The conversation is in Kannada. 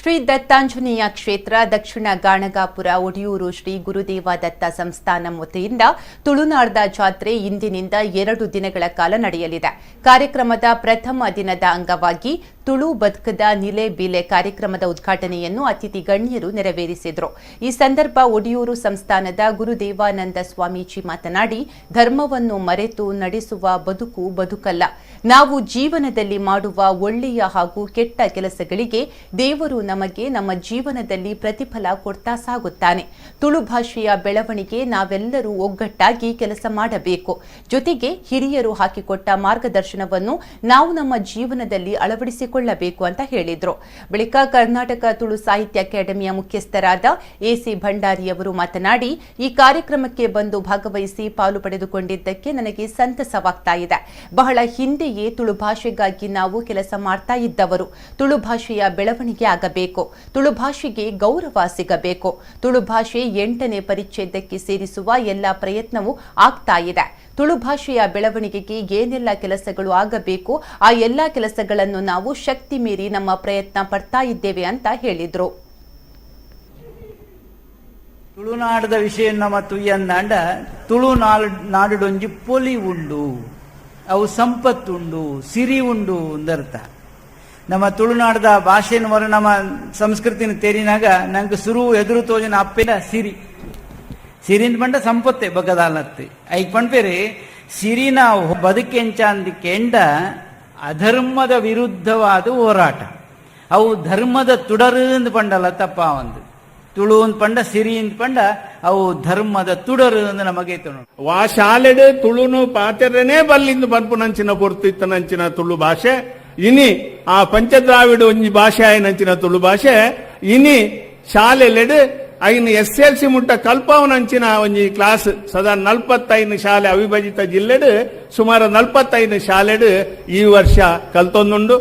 ಶ್ರೀ ದತ್ತಾಂಜನೇಯ ಕ್ಷೇತ್ರ ದಕ್ಷಿಣ ಗಾಣಗಾಪುರ ಒಡಿಯೂರು ಶ್ರೀ ಗುರುದೇವ ದತ್ತ ಸಂಸ್ಥಾನ ವತಿಯಿಂದ ತುಳುನಾಡದ ಜಾತ್ರೆ ಇಂದಿನಿಂದ 2 ದಿನಗಳ ಕಾಲ ನಡೆಯಲಿದೆ. ಕಾರ್ಯಕ್ರಮದ ಪ್ರಥಮ ದಿನದ ಅಂಗವಾಗಿ ತುಳು ಬದುಕದ ನಿಲೆ ಬಿಲೆ ಕಾರ್ಯಕ್ರಮದ ಉದ್ಘಾಟನೆಯನ್ನು ಅತಿಥಿ ಗಣ್ಯರು ನೆರವೇರಿಸಿದರು. ಈ ಸಂದರ್ಭ ಒಡಿಯೂರು ಸಂಸ್ಥಾನದ ಗುರುದೇವಾನಂದ ಸ್ವಾಮೀಜಿ ಮಾತನಾಡಿ, ಧರ್ಮವನ್ನು ಮರೆತು ನಡೆಸುವ ಬದುಕು ಬದುಕಲ್ಲ. ನಾವು ಜೀವನದಲ್ಲಿ ಮಾಡುವ ಒಳ್ಳೆಯ ಹಾಗೂ ಕೆಟ್ಟ ಕೆಲಸಗಳಿಗೆ ದೇವರು ನಮಗೆ ನಮ್ಮ ಜೀವನದಲ್ಲಿ ಪ್ರತಿಫಲ ಕೊಡ್ತಾ ಸಾಗುತ್ತಾನೆ. ತುಳು ಭಾಷೆಯ ಬೆಳವಣಿಗೆ ನಾವೆಲ್ಲರೂ ಒಗ್ಗಟ್ಟಾಗಿ ಕೆಲಸ ಮಾಡಬೇಕು. ಜೊತೆಗೆ ಹಿರಿಯರು ಹಾಕಿಕೊಟ್ಟ ಮಾರ್ಗದರ್ಶನವನ್ನು ನಾವು ನಮ್ಮ ಜೀವನದಲ್ಲಿ ಅಳವಡಿಸಿಕೊಳ್ಳಬೇಕು ಅಂತ ಹೇಳಿದರು. ಬಳಿಕ ಕರ್ನಾಟಕ ತುಳು ಸಾಹಿತ್ಯ ಅಕಾಡೆಮಿಯ ಮುಖ್ಯಸ್ಥರಾದ ಎಸಿ ಭಂಡಾರಿಯವರು ಮಾತನಾಡಿ, ಈ ಕಾರ್ಯಕ್ರಮಕ್ಕೆ ಬಂದು ಭಾಗವಹಿಸಿ ಪಾಲು ಪಡೆದುಕೊಂಡಿದ್ದಕ್ಕೆ ನನಗೆ ಸಂತಸವಾಗ್ತಾ ಇದೆ. ಬಹಳ ಹಿಂದೆಯೇ ತುಳು ಭಾಷೆಗಾಗಿ ನಾವು ಕೆಲಸ ಮಾಡ್ತಾ ಇದ್ದವರು. ತುಳು ಭಾಷೆಯ ಬೆಳವಣಿಗೆ ಆಗಬೇಕು, ತುಳು ಭಾಷೆಗೆ ಗೌರವ ಸಿಗಬೇಕು. ತುಳು ಭಾಷೆ 8ನೇ ಪರಿಚ್ಛೇದಕ್ಕೆ ಸೇರಿಸುವ ಎಲ್ಲ ಪ್ರಯತ್ನವೂ ಆಗ್ತಾ ಇದೆ. ತುಳು ಭಾಷೆಯ ಬೆಳವಣಿಗೆಗೆ ಏನೆಲ್ಲ ಕೆಲಸಗಳು ಆಗಬೇಕು, ಆ ಎಲ್ಲ ಕೆಲಸಗಳನ್ನು ನಾವು ಶಕ್ತಿ ಮೀರಿ ನಮ್ಮ ಪ್ರಯತ್ನ ಪಡ್ತಾ ಇದ್ದೇವೆ ಅಂತ ಹೇಳಿದ್ರು. ತುಳುನಾಡದ ವಿಷಯ ಮತ್ತು ಎಂದಾಂಡ ತುಳು ನಾಡುಡೊಂಜಿ ಪೊಲಿ ಉಂಡು, ಅವು ಸಂಪತ್ತುಂಡು, ಸಿರಿ ಉಂಡು ಅಂದರ್ಥ. ನಮ್ಮ ತುಳುನಾಡದ ಭಾಷೆಯನ್ನು ಹೊರ ನಮ್ಮ ಸಂಸ್ಕೃತಿನ ತೇರಿನಾಗ ನಂಗೆ ಸುರು ಎದುರು ತೋಜನ ಅಪ್ಪೆಲ್ಲ ಸಿರಿ ಸಿರಿನ್ ಪಂಡ ಸಂಪತ್ತೆ ಬಗದಾಲತ್ತೆ ಐಕ್ ಪಂಡ್ಪೇರೆ ಸಿರಿನ ಬದುಕೆಂಚ ಅಂದಿಕೆಂಡ ಅಧರ್ಮದ ವಿರುದ್ಧವಾದ ಹೋರಾಟ. ಅವು ಧರ್ಮದ ತುಡರು ಅಂದ್ ಪಂಡಲ್ಲ ತಪ್ಪ ಒಂದು ತುಳು ಅಂದ್ ಪಂಡ ಸಿರಿ ಅಂದ್ ಪಂಡ ಅವು ಧರ್ಮದ ತುಡರು ಅಂದ್ ನಮಗೆ ವಾ ಶಾಲೆಡ್ ತುಳುನು ಪಾತೆರನೇ ಬಲ್ಲಿಂದು ಬಂಪು ನಂಚಿನ ಪೊರ್ತಿತ್ತ ನಂಚಿನ ತುಳು ಭಾಷೆ ಇನಿ ಆ ಪಂಚದ್ರಾವಿಡ ಒಂಜಿ ಭಾಷೆ ಆಯ್ನಂಚಿನ ತುಳು ಭಾಷೆ ಇನಿ ಶಾಲೆಲೆಡ್ ಐನ್ SLC ಮುಟ್ಟ ಕಲ್ಪವನಂಚಿನ ಒಂಜಿ ಕ್ಲಾಸ್ ಸದಾ 45 ಶಾಲೆ ಅವಿಭಜಿತ ಜಿಲ್ಲೆಡ್ ಸುಮಾರು 45 ಶಾಲೆಡ್ ಈ ವರ್ಷ ಕಲ್ತೊಂದುಂಡು.